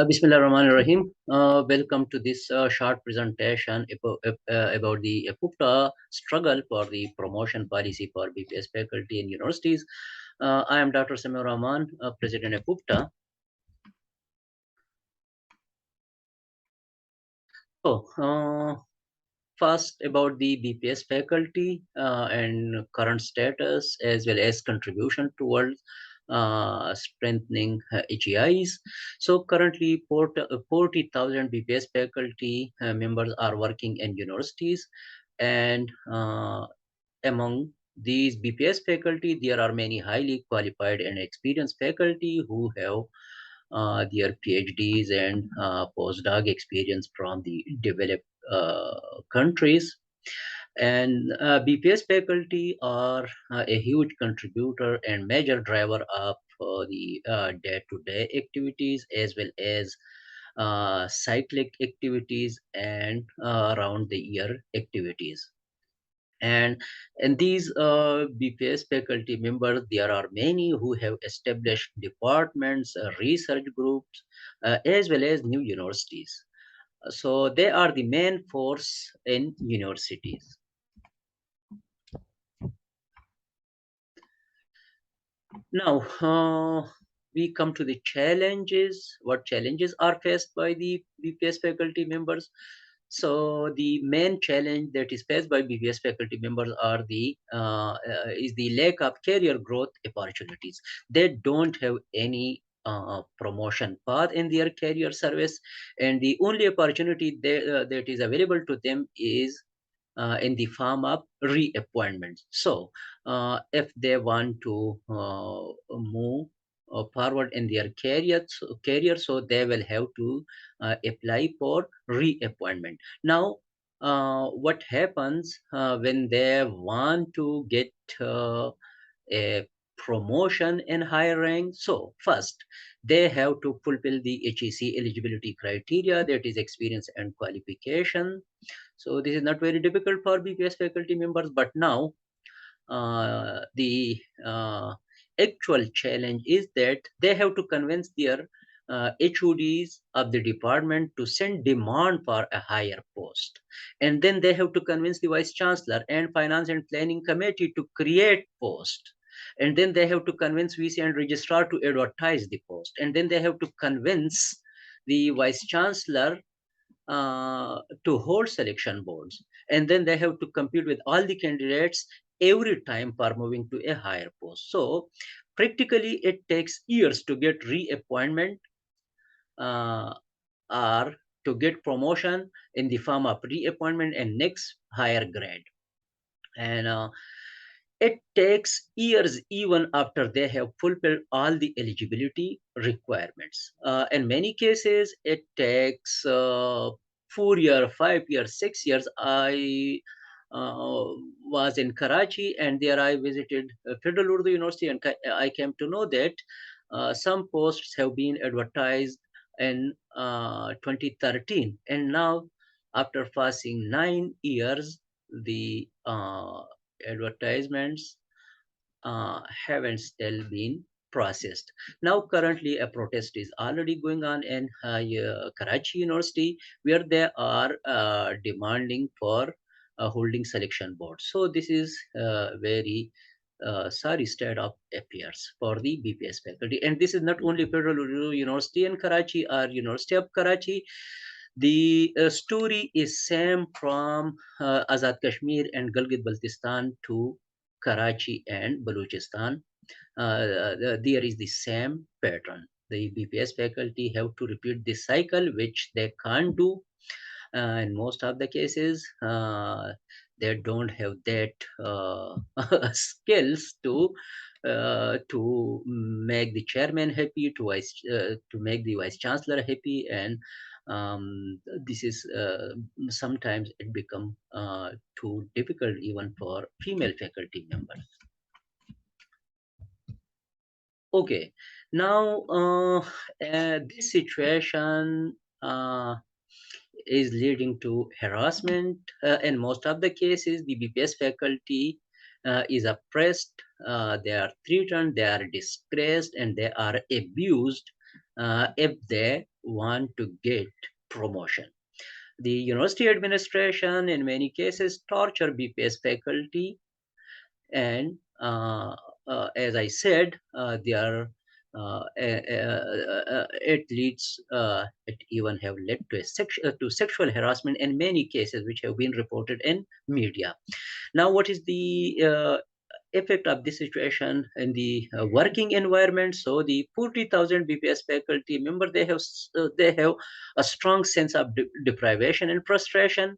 Bismillah Rahman Rahim. Welcome to this short presentation about the APUBTA struggle for the promotion policy for BPS faculty in universities. I am Dr. Sami Rahman, President of APUBTA. So, first about the BPS faculty and current status as well as contribution towards strengthening HEIs. So currently 40,000 BPS faculty members are working in universities, and among these BPS faculty, there are many highly qualified and experienced faculty who have their PhDs and postdoc experience from the developed countries. And BPS faculty are a huge contributor and major driver of the day-to-day activities as well as cyclic activities and around the year activities. And in these BPS faculty members, there are many who have established departments, research groups, as well as new universities. So they are the main force in universities. Now, we come to the challenges. What challenges are faced by the BPS faculty members? So the main challenge that is faced by BPS faculty members are is the lack of career growth opportunities. They don't have any promotion path in their career service, and the only opportunity that is available to them is in the form of reappointments. So, if they want to move forward in their career, so they will have to apply for reappointment. Now, what happens when they want to get a promotion in higher rank? So first, they have to fulfill the HEC eligibility criteria, that is experience and qualification. So this is not very difficult for BPS faculty members, but now the actual challenge is that they have to convince their HODs of the department to send demand for a higher post. And then they have to convince the vice chancellor and finance and planning committee to create post. And then they have to convince VC and registrar to advertise the post. And then they have to convince the vice chancellor to hold selection boards, and then they have to compete with all the candidates every time for moving to a higher post. So practically it takes years to get reappointment uh, or to get promotion in the form of reappointment and next higher grade. And it takes years even after they have fulfilled all the eligibility requirements. In many cases, it takes 4 years, 5 years, 6 years. I was in Karachi, and there I visited Federal Urdu University, and I came to know that some posts have been advertised in 2013, and now after passing 9 years, the advertisements haven't still been processed. Now, currently, a protest is already going on in Karachi University, where they are demanding for holding selection boards. So this is very sorry state of affairs for the BPS faculty. And this is not only Federal Urdu University in Karachi or University of Karachi. The story is same from Azad Kashmir and Gilgit Baltistan to Karachi and Balochistan. There is the same pattern. The BPS faculty have to repeat this cycle, which they can't do. In most of the cases, they don't have that skills to make the chairman happy, to make the vice chancellor happy, and this is sometimes it become too difficult even for female faculty members. Okay, now this situation is leading to harassment. In most of the cases, the BPS faculty is oppressed, they are threatened, they are disgraced, and they are abused if they want to get promotion. The university administration in many cases torture BPS faculty, and as I said, it even have led to to sexual harassment in many cases which have been reported in media. Now, what is the effect of this situation in the working environment? So the 40,000 BPS faculty member, they have a strong sense of deprivation and frustration.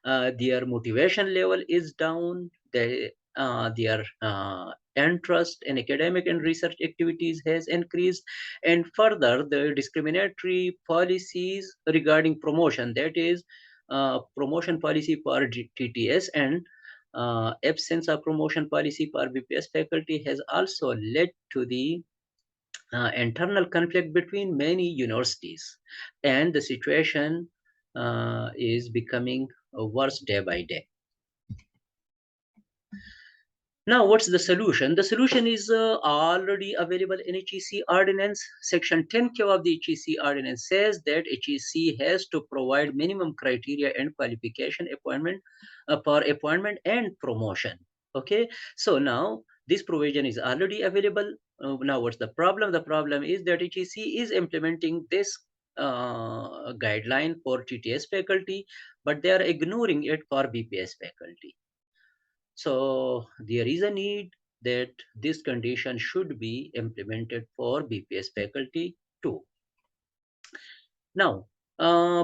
Their motivation level is down. Their interest in academic and research activities has increased, and further, the discriminatory policies regarding promotion, that is, promotion policy for TTS and absence of promotion policy for BPS faculty has also led to the internal conflict between many universities, and the situation is becoming worse day by day. Now, what's the solution? The solution is already available in HEC Ordinance. Section 10K of the HEC Ordinance says that HEC has to provide minimum criteria and qualification for appointment and promotion. Okay, so now this provision is already available. Now, what's the problem? The problem is that HEC is implementing this guideline for TTS faculty, but they are ignoring it for BPS faculty. So there is a need that this condition should be implemented for BPS faculty too. Now,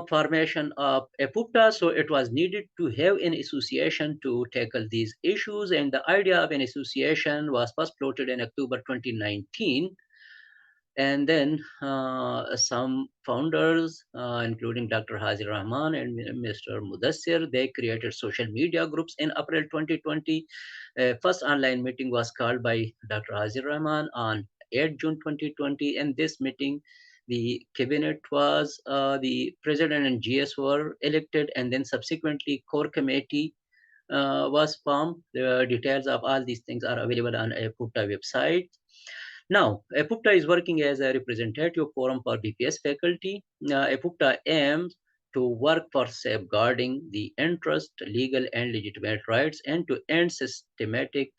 formation of APUBTA. So it was needed to have an association to tackle these issues, and the idea of an association was first floated in October 2019. And then some founders, including Dr. Hazir Rahman and Mr. Mudassir, they created social media groups in April 2020. First online meeting was called by Dr. Hazir Rahman on 8 June 2020. And this meeting, the cabinet was, the president and GS were elected, and then subsequently core committee was formed. The details of all these things are available on a APUBTA website. Now, APUBTA is working as a representative forum for BPS faculty. APUBTA aims to work for safeguarding the interest, legal and legitimate rights, and to end systematic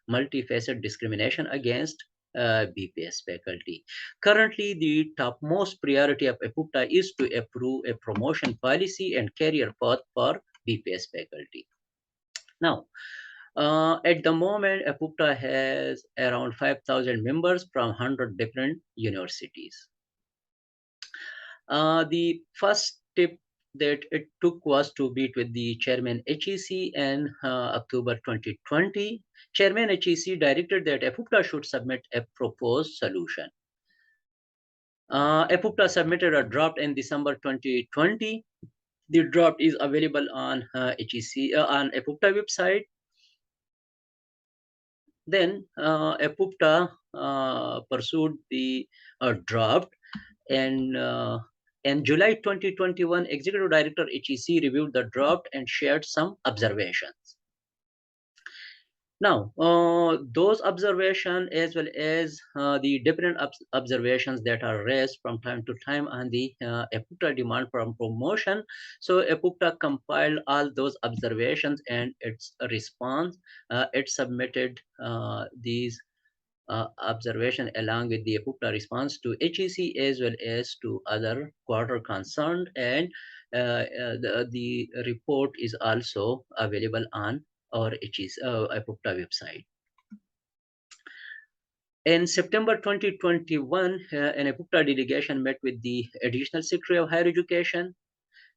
multifaceted discrimination against BPS faculty. Currently, the topmost priority of APUBTA is to approve a promotion policy and career path for BPS faculty. Now, at the moment, APUBTA has around 5,000 members from 100 different universities. The first step that it took was to meet with the chairman HEC in October 2020. Chairman HEC directed that APUBTA should submit a proposed solution. APUBTA submitted a draft in December 2020. The draft is available on HEC on APUBTA website. Then APUBTA pursued the draft, and in July 2021, Executive Director HEC reviewed the draft and shared some observations. Now, those observations, as well as the different observations that are raised from time to time on the APUBTA demand for promotion. So APUBTA compiled all those observations and its response. It submitted these observation along with the APUBTA response to HEC as well as to other quarter concerned, and the report is also available on our APUBTA website. In September 2021, an APUBTA delegation met with the Additional Secretary of Higher Education,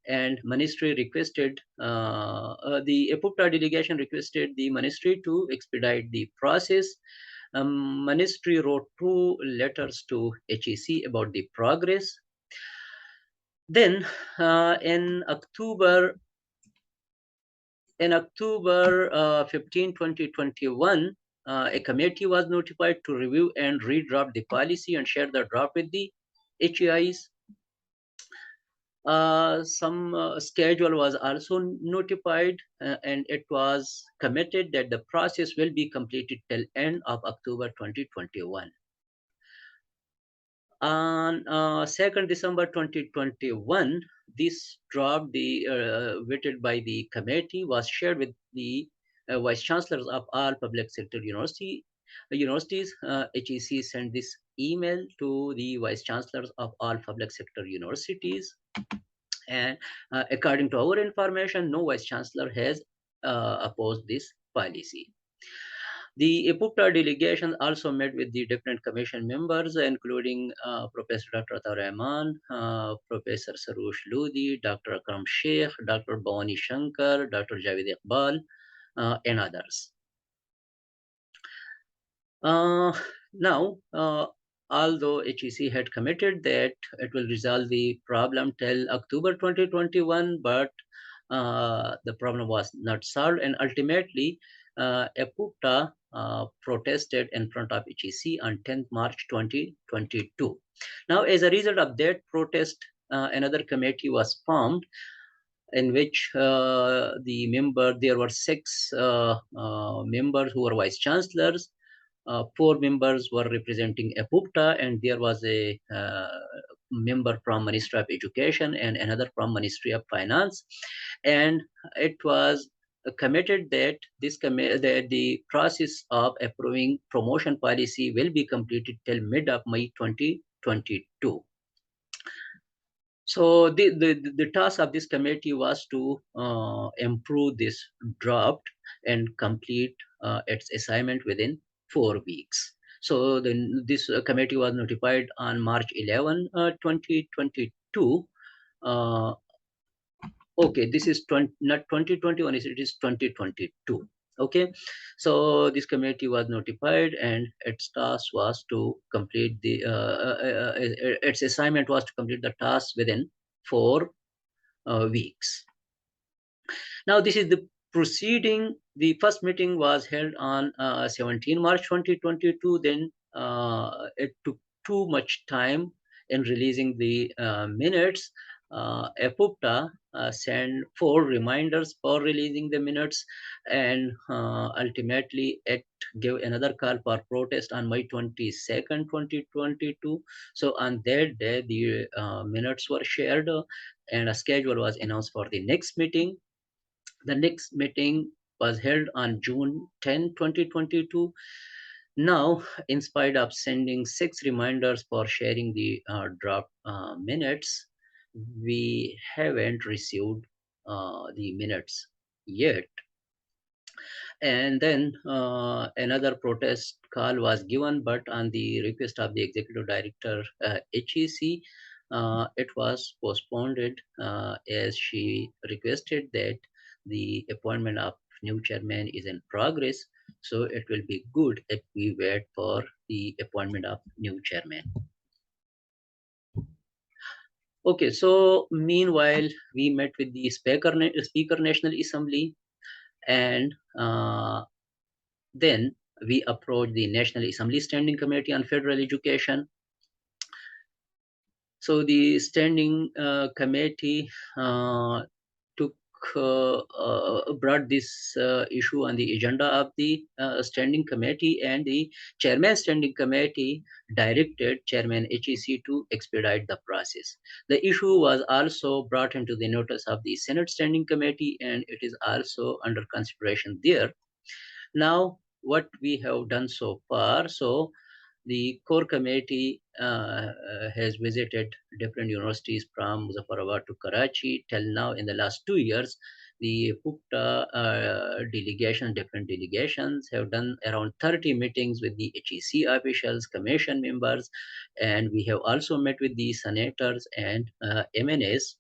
and ministry requested, the APUBTA delegation requested the ministry to expedite the process. Ministry wrote 2 letters to HEC about the progress. Then in October 15, 2021, a committee was notified to review and redraft the policy and share the draft with the HEIs. Some schedule was also notified, and it was committed that the process will be completed till end of October 2021. On 2nd December 2021, this draft, vetted by the committee, was shared with the vice chancellors of all public sector universities. HEC sent this email to the vice chancellors of all public sector universities, and according to our information, no vice chancellor has opposed this policy. The APUBTA delegation also met with the different commission members, including Professor Dr. Rahman, Professor Sarush Ludi, Dr. Akram Sheikh, Dr. Bhavani Shankar, Dr. Javed Iqbal, and others. Uh, now, although HEC had committed that it will resolve the problem till October 2021, but the problem was not solved, and ultimately, APUBTA protested in front of HEC on 10th March 2022. Now, as a result of that protest, another committee was formed, in which there were six members who were vice chancellors. Four members were representing APUBTA, and there was a member from Ministry of Education and another from Ministry of Finance. And it was committed that that the process of approving promotion policy will be completed till mid of May 2022. So the task of this committee was to improve this draft and complete its assignment within 4 weeks. So then this committee was notified on March 11, 2022. Uh, okay, this is not 2021, it is 2022. Okay, so this committee was notified, and its task was to complete its assignment was to complete the task within 4 weeks. Now, this is the proceeding. The first meeting was held on 17 March 2022. Then it took too much time in releasing the minutes. APUBTA sent 4 reminders for releasing the minutes, and ultimately it gave another call for protest on May 22nd, 2022. So on that day, the minutes were shared, and a schedule was announced for the next meeting. The next meeting was held on June 10, 2022. Now, in spite of sending 6 reminders for sharing the draft minutes, we haven't received the minutes yet. And then another protest call was given, but on the request of the executive director, HEC, it was postponed, as she requested that the appointment of new chairman is in progress. So it will be good if we wait for the appointment of new chairman. Okay, so meanwhile, we met with the Speaker National Assembly, and then we approached the National Assembly Standing Committee on Federal Education. So the Standing Committee took brought this issue on the agenda of the Standing Committee, and the Chairman Standing Committee directed Chairman HEC to expedite the process. The issue was also brought into the notice of the Senate Standing Committee, and it is also under consideration there. Now, what we have done so far, so the core committee has visited different universities from Muzaffarabad to Karachi. Till now, in the last 2 years, the APUBTA different delegations have done around 30 meetings with the HEC officials, commission members, and we have also met with the senators and MNAs.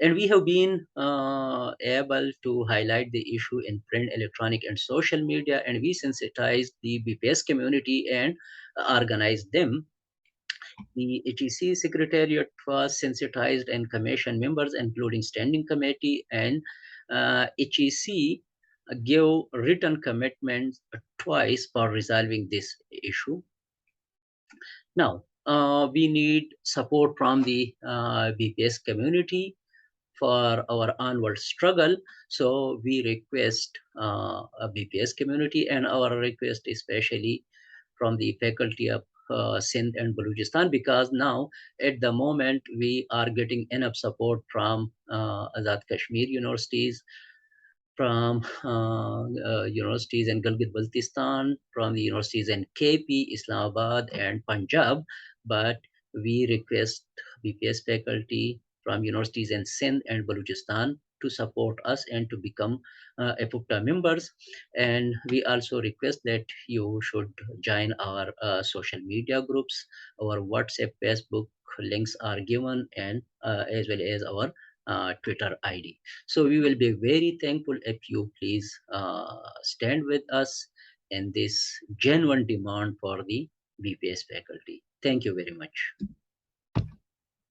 And we have been able to highlight the issue in print, electronic, and social media, and we sensitized the BPS community and organized them. The HEC Secretariat was sensitized, and commission members, including Standing Committee, and HEC gave written commitments twice for resolving this issue. Now, we need support from the BPS community for our onward struggle. So we request a BPS community, and our request especially from the faculty of Sindh and Balochistan, because now at the moment we are getting enough support from Azad Kashmir universities, from universities in Gilgit-Baltistan, from the universities in KP, Islamabad, and Punjab. But we request BPS faculty from universities in Sindh and Balochistan to support us and to become APUBTA members. And we also request that you should join our social media groups. Our WhatsApp, Facebook links are given, and as well as our Twitter ID. So we will be very thankful if you please stand with us in this genuine demand for the BPS faculty. Thank you very much.